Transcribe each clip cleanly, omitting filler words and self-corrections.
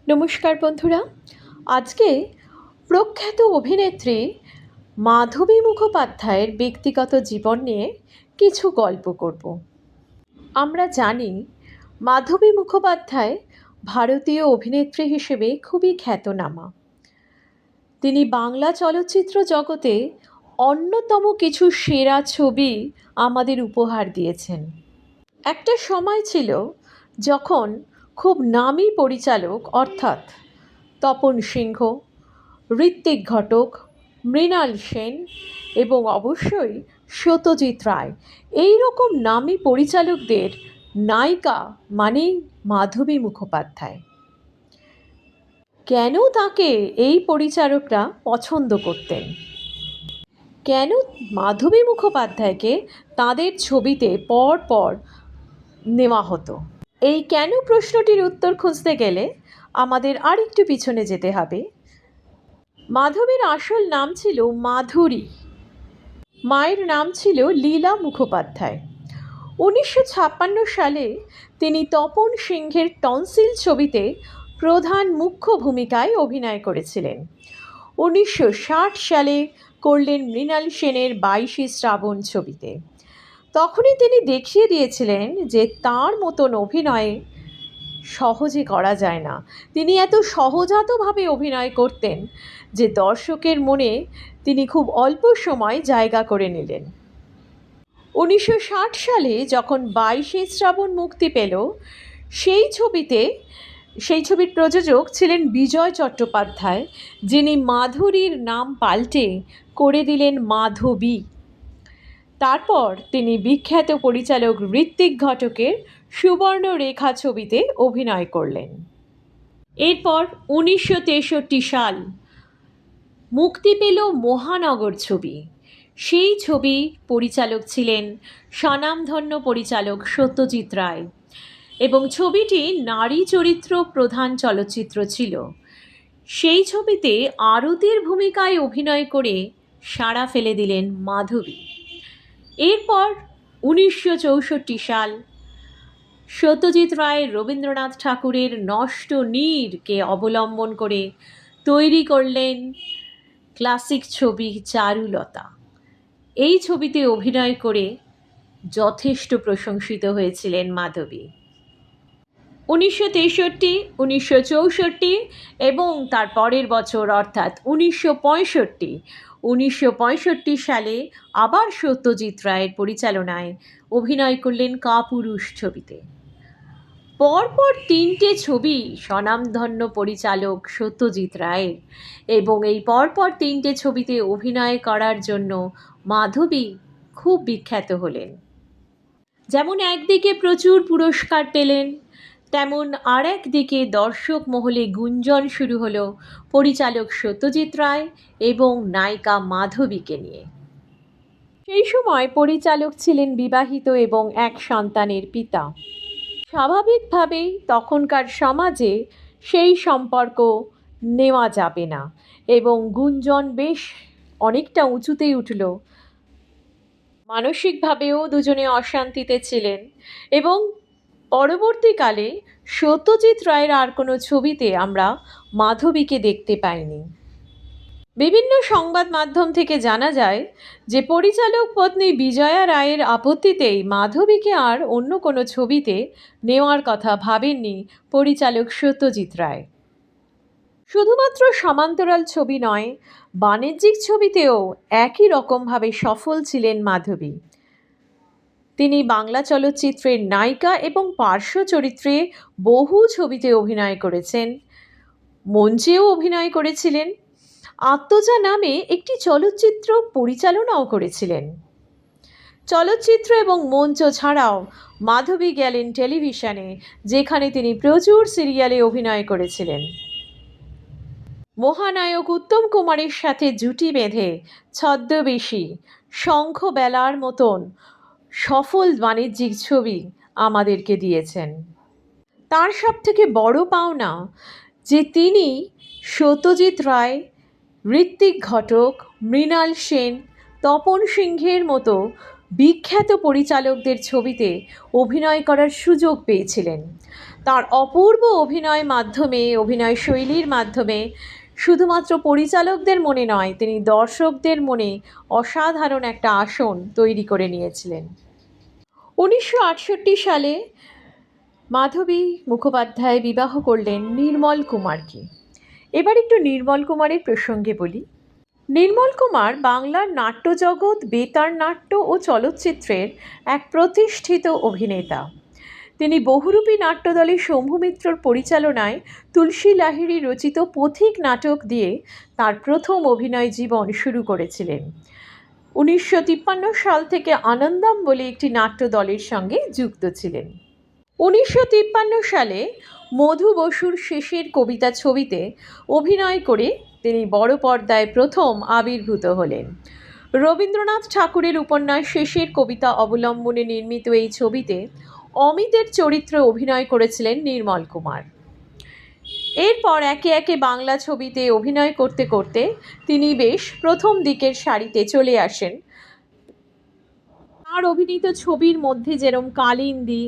নমস্কার বন্ধুরা, আজকে প্রখ্যাত অভিনেত্রী মাধবী মুখোপাধ্যায়ের ব্যক্তিগত জীবন নিয়ে কিছু গল্প করব। আমরা জানি মাধবী মুখোপাধ্যায় ভারতীয় অভিনেত্রী হিসেবে খুবই খ্যাতনামা। তিনি বাংলা চলচ্চিত্র জগতে অন্যতম কিছু সেরা ছবি আমাদের উপহার দিয়েছেন। একটা সময় ছিল যখন খুব নামী পরিচালক অর্থাৎ তপন সিংহ, ঋত্বিক ঘটক, মৃণাল সেন এবং অবশ্যই সত্যজিৎ রায় এই রকম নামী পরিচালকদের নায়িকা মানেই মাধবী মুখোপাধ্যায়। কেন তাকে এই পরিচালকরা পছন্দ করতেন? কেন মাধবী মুখোপাধ্যায়কে তাদের ছবিতে পর নেওয়া হতো? এই কেন প্রশ্নটির উত্তর খুঁজতে গেলে আমাদের আর একটু পিছনে যেতে হবে। মাধবীর আসল নাম ছিল মাধুরী, মায়ের নাম ছিল লীলা মুখোপাধ্যায়। 1956 সালে তিনি তপন সিংহের টনসিল ছবিতে প্রধান মুখ্য ভূমিকায় অভিনয় করেছিলেন। 1960 সালে করলেন মৃণাল সেনের 22 শ্রাবণ ছবিতে। তখনই তিনি দেখিয়ে দিয়েছিলেন যে তার মতন অভিনয় সহজে করা যায় না। তিনি এত সহজাতভাবে অভিনয় করতেন যে দর্শকের মনে তিনি খুব অল্প সময় জায়গা করে নিলেন। 1960 সালে যখন 22 শ্রাবণ মুক্তি পেল, সেই ছবির প্রযোজক ছিলেন বিজয় চট্টোপাধ্যায়, যিনি মাধুরীর নাম পাল্টে করে দিলেন মাধবী। তারপর তিনি বিখ্যাত পরিচালক ঋত্বিক ঘটকের সুবর্ণরেখা ছবিতে অভিনয় করলেন। এরপর 1963 সাল মুক্তি পেল মহানগর ছবি। সেই ছবি পরিচালক ছিলেন স্বনামধন্য পরিচালক সত্যজিৎ রায় এবং ছবিটি নারী চরিত্র প্রধান চলচ্চিত্র ছিল। সেই ছবিতে আরতির ভূমিকায় অভিনয় করে সাড়া ফেলে দিলেন মাধবী। এরপর 1964 সাল সত্যজিৎ রায় রবীন্দ্রনাথ ঠাকুরের নষ্ট নীরকে অবলম্বন করে তৈরি করলেন ক্লাসিক ছবি চারুলতা। এই ছবিতে অভিনয় করে যথেষ্ট প্রশংসিত হয়েছিলেন মাধবী। 1963, 1964 এবং তার পরের বছর অর্থাৎ 1965 সালে আবার সত্যজিৎ রায়ের পরিচালনায় অভিনয় করলেন কাপুরুষ ছবিতে। পরপর 3টে ছবি স্বনামধন্য পরিচালক সত্যজিৎ রায়ের, এবং এই পরপর 3টে ছবিতে অভিনয় করার জন্য মাধবী খুব বিখ্যাত হলেন। যেমন একদিকে প্রচুর পুরস্কার পেলেন, তেমন আর একদিকে দর্শক মহলে গুঞ্জন শুরু হলো পরিচালক সত্যজিৎ রায় এবং নায়িকা মাধবীকে নিয়ে। সেই সময় পরিচালক ছিলেন বিবাহিত এবং এক সন্তানের পিতা। স্বাভাবিকভাবেই তখনকার সমাজে সেই সম্পর্ক নেওয়া যাবে না এবং গুঞ্জন বেশ অনেকটা উঁচুতেই উঠল। মানসিকভাবেও দুজনে অশান্তিতে ছিলেন এবং পরবর্তীকালে সত্যজিৎ রায়ের আর কোনো ছবিতে আমরা মাধবীকে দেখতে পাইনি। বিভিন্ন সংবাদ মাধ্যম থেকে জানা যায় যে পরিচালক পত্নী বিজয়া রায়ের আপত্তিতেই মাধবীকে আর অন্য কোনো ছবিতে নেওয়ার কথা ভাবেননি পরিচালক সত্যজিৎ রায়। শুধুমাত্র সমান্তরাল ছবি নয়, বাণিজ্যিক ছবিতেও একই রকমভাবে সফল ছিলেন মাধবী। তিনি বাংলা চলচ্চিত্রের নায়িকা এবং পার্শ্ব চরিত্রে বহু ছবিতে অভিনয় করেছেন, মঞ্চেও অভিনয় করেছিলেন। আত্মজা নামে একটি চলচ্চিত্র পরিচালনাও করেছিলেন। চলচ্চিত্র এবং মঞ্চ ছাড়াও মাধবী গেলেন টেলিভিশনে, যেখানে তিনি প্রচুর সিরিয়ালে অভিনয় করেছিলেন। মহানায়ক উত্তম কুমারের সাথে জুটি বেঁধে ছদ্মবেশী, শঙ্খবেলার মতন সফল বাণিজ্যিক ছবি আমাদেরকে দিয়েছেন। তার সবথেকে বড় পাওনা যে তিনি সত্যজিৎ রায়, ঋত্বিক ঘটক, মৃণাল সেন, তপন সিংহের মতো বিখ্যাত পরিচালকদের ছবিতে অভিনয় করার সুযোগ পেয়েছিলেন। তার অপূর্ব অভিনয় শৈলীর মাধ্যমে শুধুমাত্র পরিচালকদের মনে নয়, তিনি দর্শকদের মনে অসাধারণ একটা আসন তৈরি করে নিয়েছিলেন। 1968 সালে মাধবী মুখোপাধ্যায় বিবাহ করলেন নির্মল কুমারকে। এবার একটু নির্মল কুমারের প্রসঙ্গে বলি। নির্মল কুমার বাংলার নাট্যজগৎ, বেতার নাট্য ও চলচ্চিত্রের এক প্রতিষ্ঠিত অভিনেতা। তিনি বহুরূপী নাট্যদলে শম্ভু মিত্রর পরিচালনায় তুলসী লাহিড়ী রচিত পথিক নাটক দিয়ে তার প্রথম অভিনয় জীবন শুরু করেছিলেন। 1953 সাল থেকে আনন্দম বলে একটি নাট্যদলের সঙ্গে যুক্ত ছিলেন। 1953 সালে মধু বসুর শেষের কবিতা ছবিতে অভিনয় করে তিনি বড় পর্দায় প্রথম আবির্ভূত হলেন। রবীন্দ্রনাথ ঠাকুরের উপন্যাস শেষের কবিতা অবলম্বনে নির্মিত এই ছবিতে অমিতের চরিত্রে অভিনয় করেছিলেন নির্মল কুমার। এরপর একে একে বাংলা ছবিতে অভিনয় করতে করতে তিনি বেশ প্রথম দিকের সারিতে চলে আসেন। তার অভিনীত ছবির মধ্যে যেরকম কালিন্দী,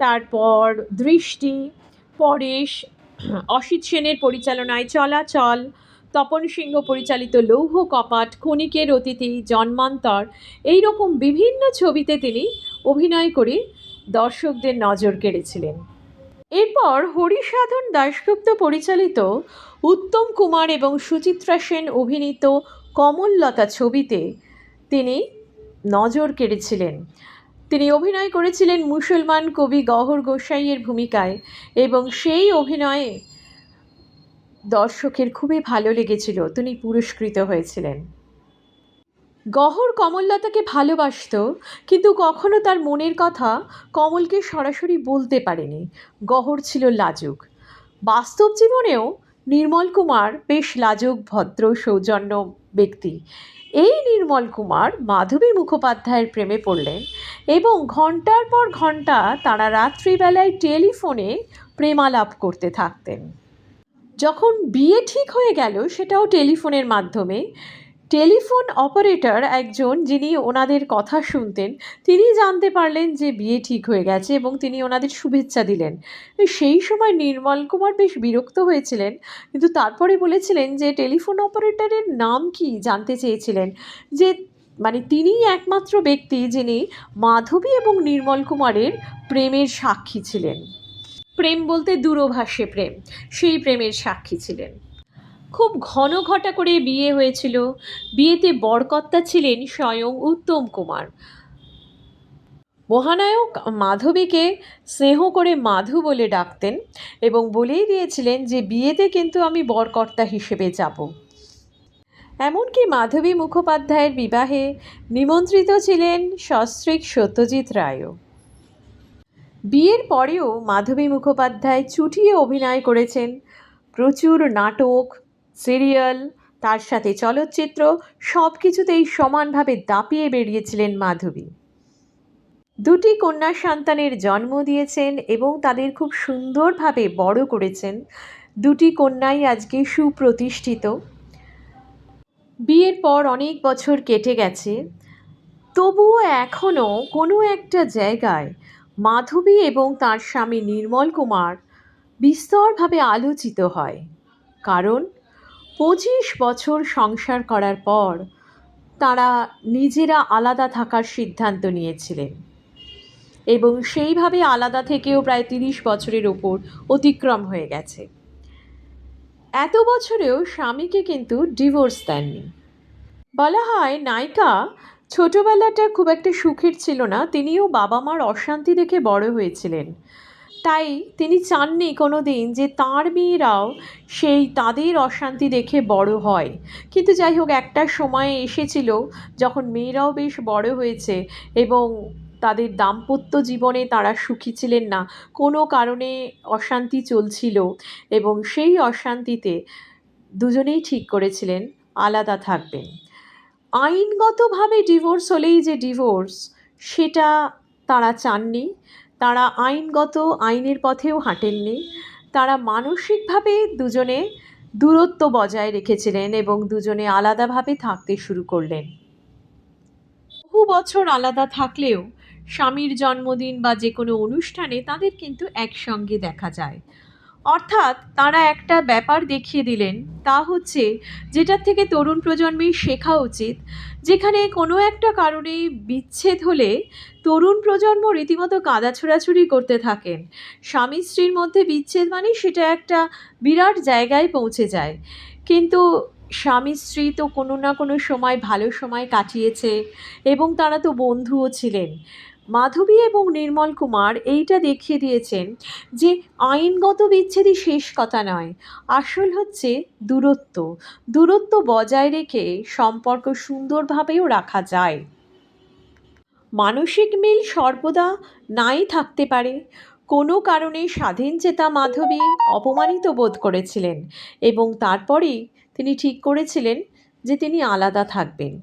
তারপর দৃষ্টি, পরেশ, অসিত সেনের পরিচালনায় চলাচল, তপন সিংহ পরিচালিত লৌহ কপাট, ক্ষণিকের অতিথি, জন্মান্তর, এই রকম বিভিন্ন ছবিতে তিনি অভিনয় করে দর্শকদের নজর কেড়েছিলেন। এরপর হরিসাধন দাশগুপ্ত পরিচালিত উত্তম কুমার এবং সুচিত্রা সেন অভিনীত কমললতা ছবিতে তিনি নজর কেড়েছিলেন। তিনি অভিনয় করেছিলেন মুসলমান কবি গহর গোসাইয়ের ভূমিকায় এবং সেই অভিনয়ে দর্শকের খুবই ভালো লেগেছিল। তিনি পুরস্কৃত হয়েছিলেন। গহর কমললতাকে ভালোবাসত, কিন্তু কখনো তার মনের কথা কমলকে সরাসরি বলতে পারেনি। গহর ছিল লাজুক। বাস্তব জীবনেও নির্মল কুমার বেশ লাজুক, ভদ্র, সৌজন্য ব্যক্তি। এই নির্মল কুমার মাধবী মুখোপাধ্যায়ের প্রেমে পড়লেন এবং ঘন্টার পর ঘন্টা তারা রাত্রিবেলায় টেলিফোনে প্রেমালাপ করতে থাকতেন। যখন বিয়ে ঠিক হয়ে গেল, সেটাও টেলিফোনের মাধ্যমে, টেলিফোন অপারেটর একজন যিনি ওনাদের কথা শুনতেন, তিনি জানতে পারলেন যে বিয়ে ঠিক হয়ে গেছে এবং তিনি ওনাদের শুভেচ্ছা দিলেন। সেই সময় নির্মল কুমার বেশ বিরক্ত হয়েছিলেন, কিন্তু তারপরে বলেছিলেন যে টেলিফোন অপারেটরের নাম কি জানতে চেয়েছিলেন, যে তিনিই একমাত্র ব্যক্তি যিনি মাধবী এবং নির্মল কুমারের প্রেমের সাক্ষী ছিলেন। প্রেম বলতে দূরভাষে প্রেম, সেই প্রেমের সাক্ষী ছিলেন। খুব ঘন ঘটা করে বিয়ে হয়েছিল। বিয়েতে বরকর্তা ছিলেন স্বয়ং উত্তম কুমার। মহানায়ক মাধবীকে স্নেহ করে মাধু বলে ডাকতেন এবং বলেই দিয়েছিলেন যে বিয়েতে কিন্তু আমি বরকর্তা হিসেবে যাব। এমনকি মাধবী মুখোপাধ্যায়ের বিবাহে নিমন্ত্রিত ছিলেন সস্ত্রীক সত্যজিৎ রায়ও। বিয়ের পরেও মাধবী মুখোপাধ্যায় চুটিয়ে অভিনয় করেছেন। প্রচুর নাটক, সিরিয়াল, তার সাথে চলচ্চিত্র, সব কিছুতেই সমানভাবে দাপিয়ে বেরিয়েছিলেন মাধবী। দুটি কন্যা সন্তানের জন্ম দিয়েছেন এবং তাদের খুব সুন্দরভাবে বড় করেছেন। দুটি কন্যাই আজকে সুপ্রতিষ্ঠিত। বিয়ের পর অনেক বছর কেটে গেছে, তবুও এখনও কোনো একটা জায়গায় মাধবী এবং তার স্বামী নির্মল কুমার বিস্তরভাবে আলোচিত হয়। কারণ 25 বছর সংসার করার পর তারা নিজেরা আলাদা থাকার সিদ্ধান্ত নিয়েছিলেন এবং সেইভাবে আলাদা থেকেও প্রায় 30 বছরের ওপর অতিক্রম হয়ে গেছে। এত বছরেও স্বামীকে কিন্তু ডিভোর্স দেননি। বলা হয় নায়িকা ছোটবেলাটা খুব একটা সুখের ছিল না। তিনিও বাবা মার অশান্তি দেখে বড় হয়েছিলেন, তাই তিনি চাননি কোনো দিন যে তাঁর মেয়েরাও সেই তাদের অশান্তি দেখে বড় হয়। কিন্তু যাই হোক, একটা সময় এসেছিল যখন মেয়েরাও বেশ বড় হয়েছে এবং তাদের দাম্পত্য জীবনে তারা সুখী ছিলেন না, কোনো কারণে অশান্তি চলছিল এবং সেই অশান্তিতে দুজনেই ঠিক করেছিলেন আলাদা থাকবেন। আইনগতভাবে ডিভোর্স হলেই যে ডিভোর্স, সেটা তারা চাননি। তারা আইনের পথেও হাঁটেননি। তারা মানসিকভাবে দুজনে দূরত্ব বজায় রেখেছিলেন এবং দুজনে আলাদাভাবে থাকতে শুরু করলেন। বহু বছর আলাদা থাকলেও স্বামীর জন্মদিন বা যে কোনো অনুষ্ঠানে তাদের কিন্তু একসঙ্গে দেখা যায়। অর্থাৎ তারা একটা ব্যাপার দেখিয়ে দিলেন, তা হচ্ছে যেটার থেকে তরুণ প্রজন্মের শেখা উচিত, যেখানে কোনো একটা কারণে বিচ্ছেদ হলে তরুণ প্রজন্ম রীতিমতো কাদা ছোড়াছুড়ি করতে থাকেন। স্বামী স্ত্রীর মধ্যে বিচ্ছেদ মানে সেটা একটা বিরাট জায়গায় পৌঁছে যায়। কিন্তু স্বামী স্ত্রী তো কোনো না কোনো সময় ভালো সময় কাটিয়েছে এবং তারা তো বন্ধুও ছিলেন। মাধবী এবং নির্মল কুমার এইটা দেখিয়ে দিয়েছেন যে আইনগত বিচ্ছেদই শেষ কথা নয়, আসল হচ্ছে দূরত্ব। দূরত্ব বজায় রেখে সম্পর্ক সুন্দরভাবেও রাখা যায়। মানসিক মিল সর্বদা নাই থাকতে পারে। কোনো কারণে স্বাধীনচেতা মাধবী অপমানিত বোধ করেছিলেন এবং তারপরেই তিনি ঠিক করেছিলেন যে তিনি আলাদা থাকবেন।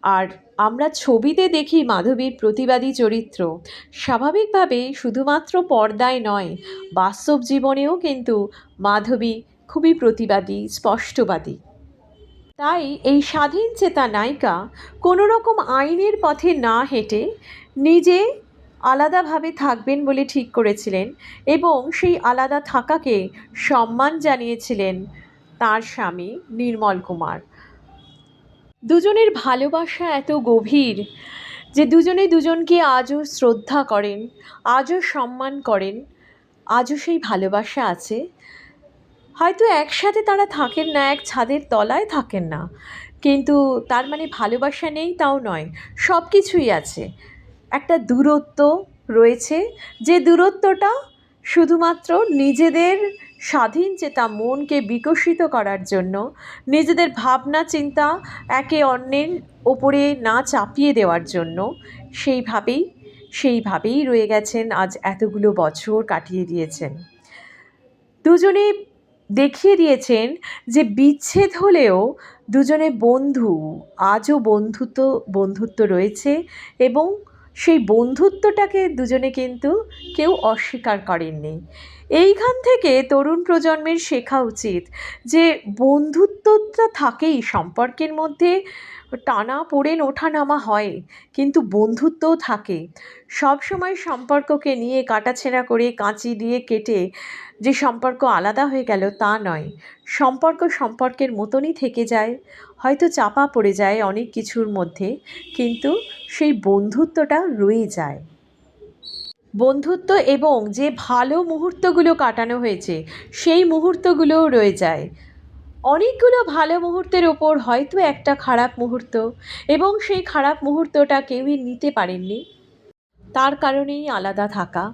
আর আমরা ছবিতে দেখি মাধবীর প্রতিবাদী চরিত্র। স্বাভাবিকভাবেই শুধুমাত্র পর্দায় নয়, বাস্তব জীবনেও কিন্তু মাধবী খুবই প্রতিবাদী, স্পষ্টবাদী। তাই এই স্বাধীন চেতা নায়িকা কোনো রকম আইনের পথে না হেঁটে নিজে আলাদাভাবে থাকবেন বলে ঠিক করেছিলেন এবং সেই আলাদা থাকাকে সম্মান জানিয়েছিলেন তার স্বামী নির্মল কুমার। দুজনের ভালোবাসা এত গভীর যে দুজনে দুজনকে আজও শ্রদ্ধা করেন, আজও সম্মান করেন, আজও সেই ভালোবাসা আছে। হয়তো একসাথে তারা থাকেন না, এক ছাদের তলায় থাকেন না, কিন্তু তার মানে ভালোবাসা নেই তাও নয়, সব কিছুই আছে। একটা দূরত্ব রয়েছে, যে দূরত্বটা শুধুমাত্র নিজেদের স্বাধীন চেতা মনকে বিকশিত করার জন্য, নিজেদের ভাবনা চিন্তা একে অন্যের ওপরে না চাপিয়ে দেওয়ার জন্য সেইভাবেই রয়ে গেছেন, আজ এতগুলো বছর কাটিয়ে দিয়েছেন। দুজনে দেখিয়ে দিয়েছেন যে বিচ্ছেদ হলেও দুজনে বন্ধু, আজও বন্ধুত্ব রয়েছে এবং সেই বন্ধুত্বটাকে দুজনে কিন্তু কেউ অস্বীকার করেননি। এইখান থেকে তরুণ প্রজন্মের শেখা উচিত যে বন্ধুত্বটা থাকেই সম্পর্কের মধ্যে, টানাপোড়েন ওঠানামা হয়, কিন্তু বন্ধুত্বও থাকে। সবসময় সম্পর্ককে নিয়ে কাটাছেঁড়া করে কাঁচি দিয়ে কেটে যে সম্পর্ক আলাদা হয়ে গেল তা নয়, সম্পর্কের মতনই থেকে যায়, হয়তো চাপা পড়ে যায় অনেক কিছুর মধ্যে, কিন্তু সেই বন্ধুত্বটা রয়ে যায়। বন্ধুত্ব এবং যে ভালো মুহূর্তগুলো কাটানো হয়েছে সেই মুহূর্তগুলোও রয়ে যায়। অনেকগুলো ভালো মুহূর্তের ওপর হয়তো একটা খারাপ মুহূর্ত, এবং সেই খারাপ মুহূর্তটা কেউই নিতে পারেননি, তার কারণেই আলাদা থাকা।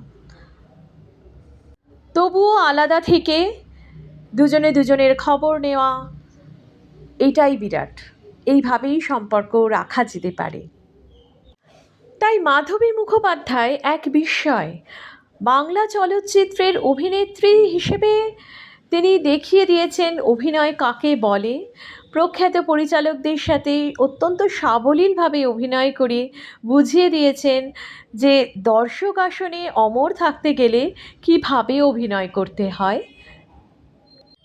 তবুও আলাদা থেকে দুজনে দুজনের খবর নেওয়া, এটাই বিরাট। এইভাবেই সম্পর্ক রাখা যেতে পারে। তাই মাধবী মুখোপাধ্যায় এক বিস্ময়। বাংলা চলচ্চিত্রের অভিনেত্রী হিসেবে তিনি দেখিয়ে দিয়েছেন অভিনয় কাকে বলে। প্রখ্যাত পরিচালকদের সাথে অত্যন্ত সাবলীলভাবে অভিনয় করে বুঝিয়ে দিয়েছেন যে দর্শক আসনে অমর থাকতে গেলে কীভাবে অভিনয় করতে হয়।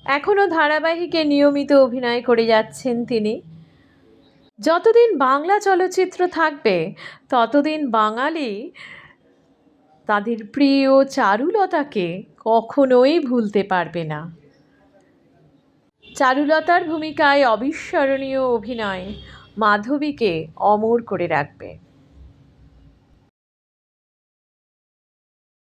এখনও ধারাবাহিকে নিয়মিত অভিনয় করে যাচ্ছেন তিনি। যতদিন বাংলা চলচ্চিত্র থাকবে ততদিন বাঙালি তাদের প্রিয় চারুলতাকে কখনোই ভুলতে পারবে না। চারুলতার ভূমিকায় অবিস্মরণীয় অভিনয় মাধবীকে অমর করে রাখবে।